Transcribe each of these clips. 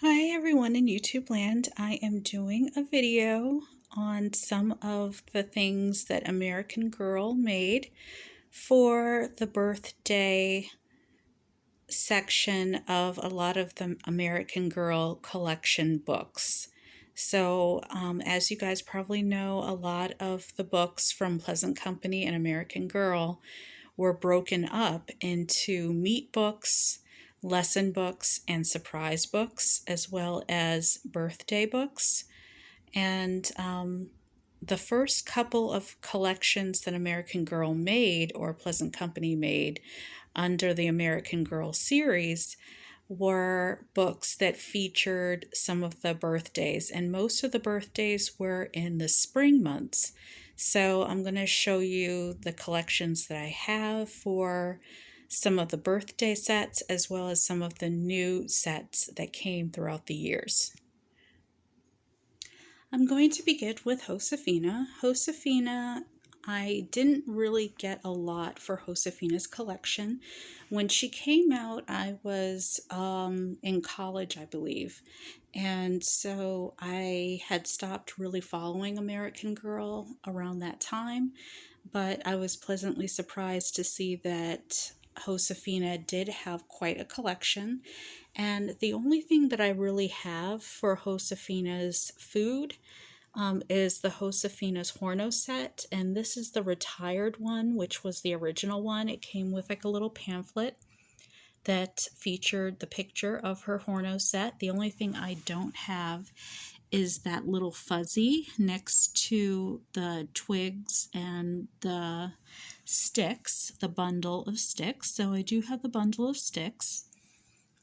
Hi everyone in YouTube land. I am doing a video on some of the things that American Girl made for the birthday section of a lot of the American Girl collection books. As you guys probably know, a lot of the books from Pleasant Company and American Girl were broken up into meat books, lesson books, and surprise books, as well as birthday books. And the first couple of collections that American Girl made, or Pleasant Company made, under the American Girl series were books that featured some of the birthdays, and most of the birthdays were in the spring months. So I'm going to show you the collections that I have for some of the birthday sets, as well as some of the new sets that came throughout the years. I'm going to begin with Josefina. Josefina, I didn't really get a lot for Josefina's collection. When she came out, I was in college, I believe. And so I had stopped really following American Girl around that time. But I was pleasantly surprised to see that Josefina did have quite a collection. And the only thing that I really have for Josefina's food is the Josefina's Horno set. And this is the retired one, which was the original one. It came with like a little pamphlet that featured the picture of her Horno set. The only thing I don't have is that little fuzzy next to the twigs and the sticks, the bundle of sticks. So I do have the bundle of sticks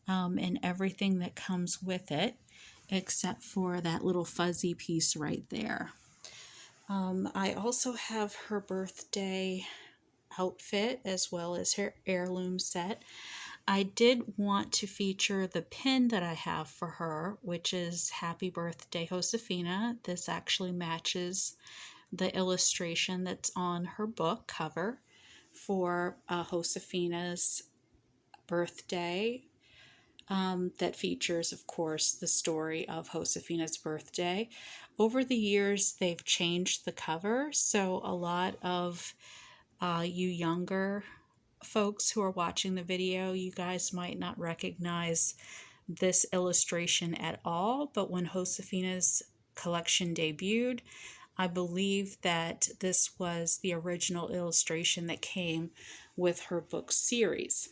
and everything that comes with it, except for that little fuzzy piece right there. I also have her birthday outfit as well as her heirloom set. I did want to feature the pin that I have for her, which is Happy Birthday Josefina. This actually matches the illustration that's on her book cover for Josefina's birthday. That features, of course, the story of Josefina's birthday. Over the years, they've changed the cover, so a lot of you younger folks who are watching the video, you guys might not recognize this illustration at all, but when Josefina's collection debuted, I believe that this was the original illustration that came with her book series.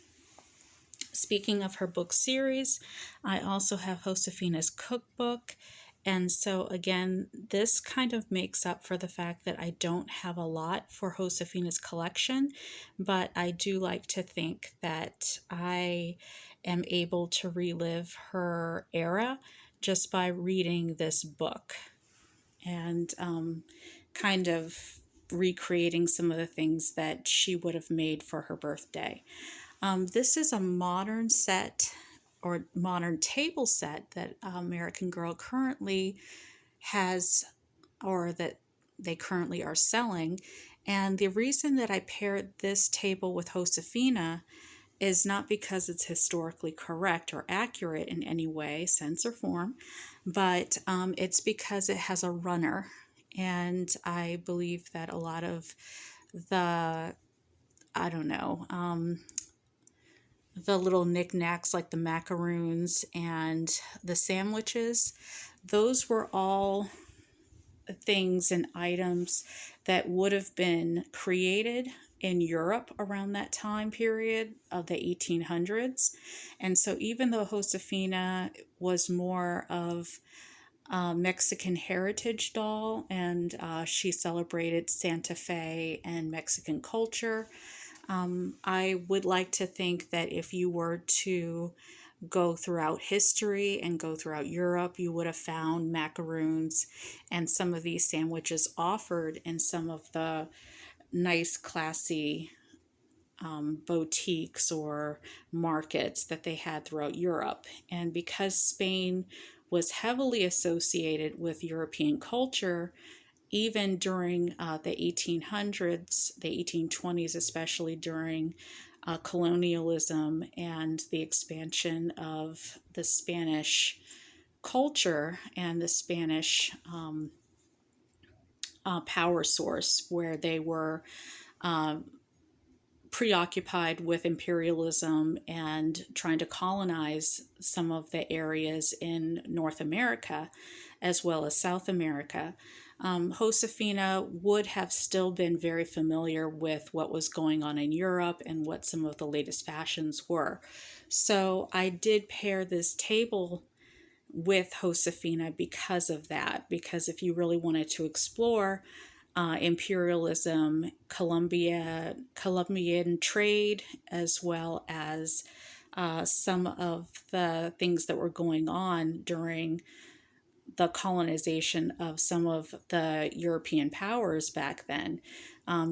Speaking of her book series, I also have Josefina's cookbook. And so again, this kind of makes up for the fact that I don't have a lot for Josefina's collection, but I do like to think that I am able to relive her era just by reading this book and kind of recreating some of the things that she would have made for her birthday. This is a modern set or modern table set that American Girl currently has, or that they currently are selling. And the reason that I paired this table with Josefina is not because it's historically correct or accurate in any way, sense, or form, but it's because it has a runner. And I believe that a lot of the, I don't know, the little knickknacks like the macaroons and the sandwiches, those were all things and items that would have been created in Europe around that time period of the 1800s. And so even though Josefina was more of a Mexican heritage doll and she celebrated Santa Fe and Mexican culture, I would like to think that if you were to go throughout history and go throughout Europe, you would have found macaroons and some of these sandwiches offered in some of the nice, classy boutiques or markets that they had throughout Europe. And because Spain was heavily associated with European culture, even during the 1800s, the 1820s, especially during colonialism and the expansion of the Spanish culture and the Spanish power source, where they were uh, preoccupied with imperialism and trying to colonize some of the areas in North America as well as South America. Josefina would have still been very familiar with what was going on in Europe and what some of the latest fashions were. So I did pair this table with Josefina because of that, because if you really wanted to explore imperialism, Colombian trade, as well as some of the things that were going on during the colonization of some of the European powers back then,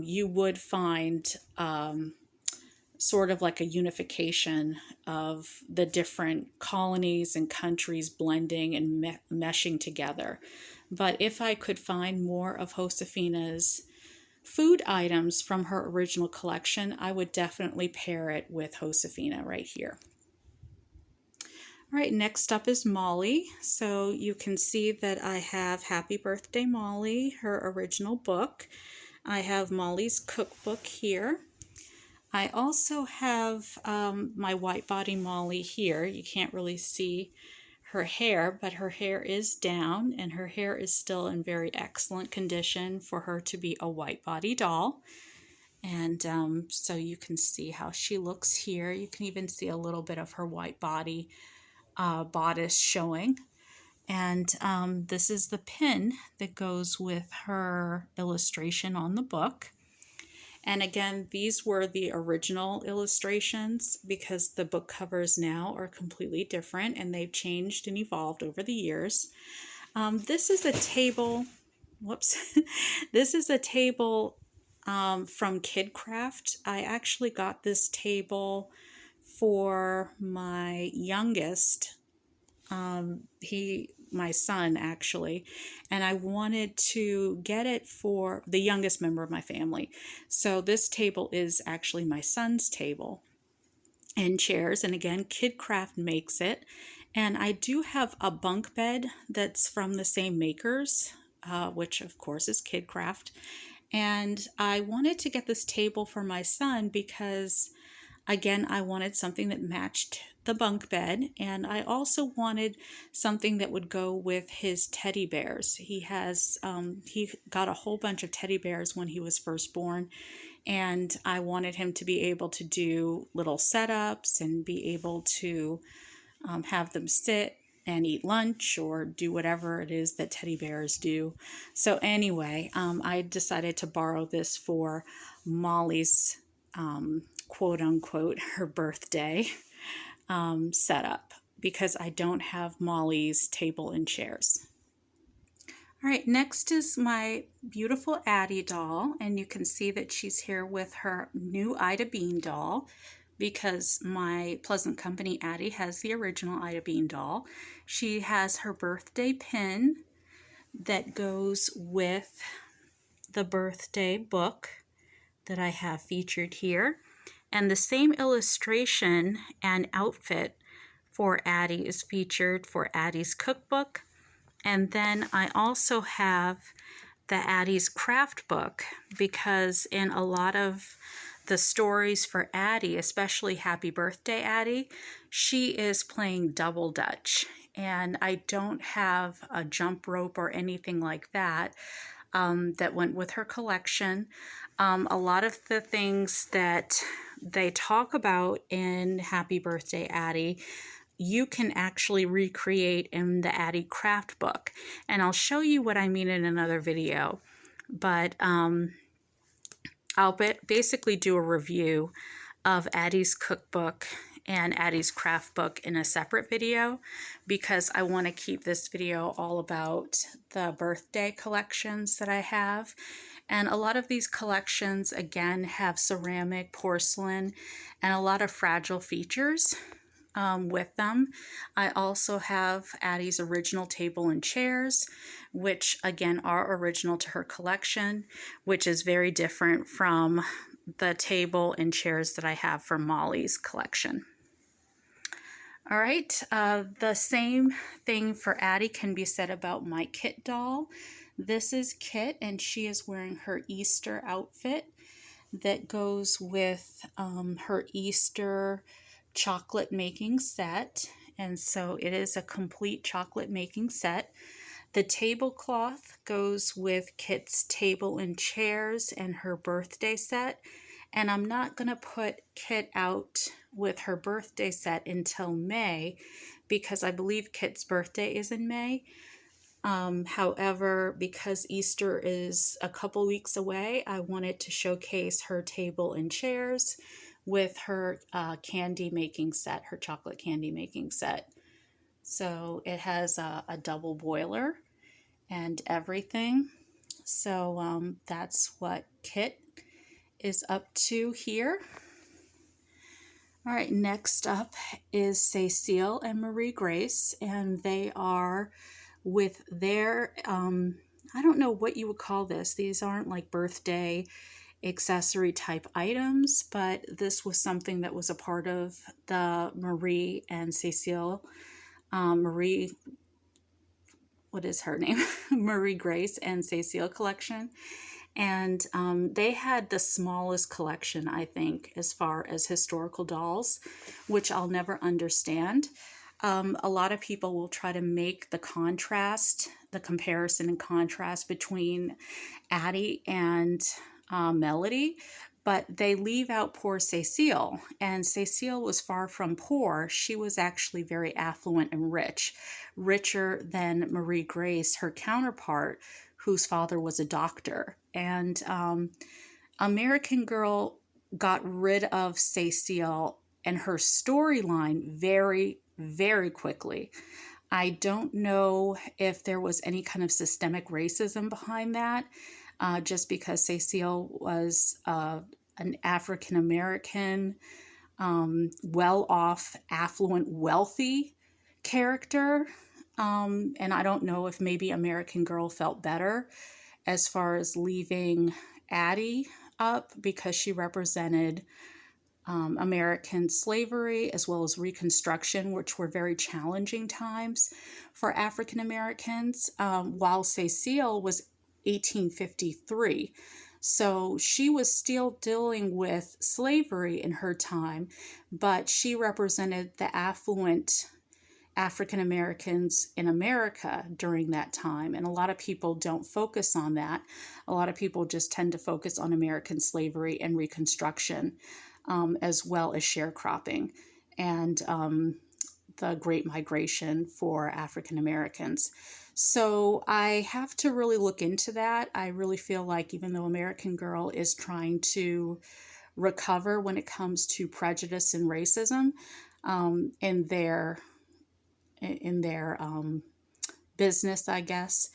you would find sort of like a unification of the different colonies and countries blending and meshing together. But if I could find more of Josefina's food items from her original collection, I would definitely pair it with Josefina right here. All right, next up is Molly. So you can see that I have Happy Birthday Molly, her original book. I have Molly's cookbook here. I also have my white body Molly here. You can't really see her hair, but her hair is down and her hair is still in very excellent condition for her to be a white body doll. And so you can see how she looks here. You can even see a little bit of her white body bodice showing. And this is the pin that goes with her illustration on the book. And again, these were the original illustrations because the book covers now are completely different and they've changed and evolved over the years. This is a table, whoops, this is a table from KidCraft. I actually got this table for my youngest, my son actually, and I wanted to get it for the youngest member of my family. So this table is actually my son's table and chairs, and again, KidCraft makes it. And I do have a bunk bed that's from the same makers, which of course is KidCraft. And I wanted to get this table for my son because, again, I wanted something that matched the bunk bed, and I also wanted something that would go with his teddy bears. He got a whole bunch of teddy bears when he was first born, and I wanted him to be able to do little setups and be able to have them sit and eat lunch or do whatever it is that teddy bears do. So anyway, I decided to borrow this for Molly's quote unquote her birthday setup because I don't have Molly's table and chairs. All right, next is my beautiful Addie doll, and you can see that she's here with her new Ida Bean doll because my Pleasant Company Addie has the original Ida Bean doll. She has her birthday pin that goes with the birthday book that I have featured here. And the same illustration and outfit for Addie is featured for Addie's cookbook. And then I also have the Addie's craft book because in a lot of the stories for Addie, especially Happy Birthday Addie, she is playing double dutch. And I don't have a jump rope or anything like that that went with her collection. A lot of the things that they talk about in Happy Birthday Addie, you can actually recreate in the Addie craft book. And I'll show you what I mean in another video. But I'll basically do a review of Addie's cookbook and Addie's craft book in a separate video because I want to keep this video all about the birthday collections that I have. And a lot of these collections, again, have ceramic, porcelain, and a lot of fragile features with them. I also have Addie's original table and chairs, which again are original to her collection, which is very different from the table and chairs that I have for Molly's collection. All right, the same thing for Addie can be said about my Kit doll. This is Kit, and she is wearing her Easter outfit that goes with her Easter chocolate making set. And so it is a complete chocolate making set. The tablecloth goes with Kit's table and chairs and her birthday set. And I'm not going to put Kit out with her birthday set until May because I believe Kit's birthday is in May. However, because Easter is a couple weeks away, I wanted to showcase her table and chairs with her candy making set, her chocolate candy making set. So it has a double boiler and everything. So that's what Kit is up to here. All right, next up is Cecile and Marie Grace, and they are with their, I don't know what you would call this. These aren't like birthday accessory type items, but this was something that was a part of the Marie and Cecile, Marie, what is her name? Marie Grace and Cecile collection. And they had the smallest collection, I think, as far as historical dolls, which I'll never understand. A lot of people will try to make the contrast, the comparison and contrast between Addie and Melody, but they leave out poor Cecile. And Cecile was far from poor. She was actually very affluent and rich, richer than Marie Grace, her counterpart, whose father was a doctor. And American Girl got rid of Cecile and her storyline very, very quickly. I don't know if there was any kind of systemic racism behind that, just because Cecile was an African American, well-off, affluent, wealthy character. And I don't know if maybe American Girl felt better as far as leaving Addie up because she represented American slavery as well as Reconstruction, which were very challenging times for African Americans, while Cecile was 1853. So she was still dealing with slavery in her time, but she represented the affluent African Americans in America during that time. And a lot of people don't focus on that. A lot of people just tend to focus on American slavery and Reconstruction, as well as sharecropping and the Great Migration for African Americans. So I have to really look into that. I really feel like even though American Girl is trying to recover when it comes to prejudice and racism in their business, I guess,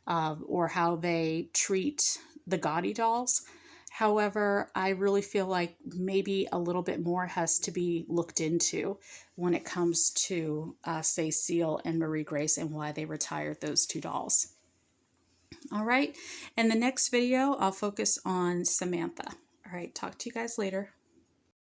or how they treat the gaudy dolls. However, I really feel like maybe a little bit more has to be looked into when it comes to Cecile and Marie Grace and why they retired those two dolls. All right, in the next video, I'll focus on Samantha. All right, talk to you guys later.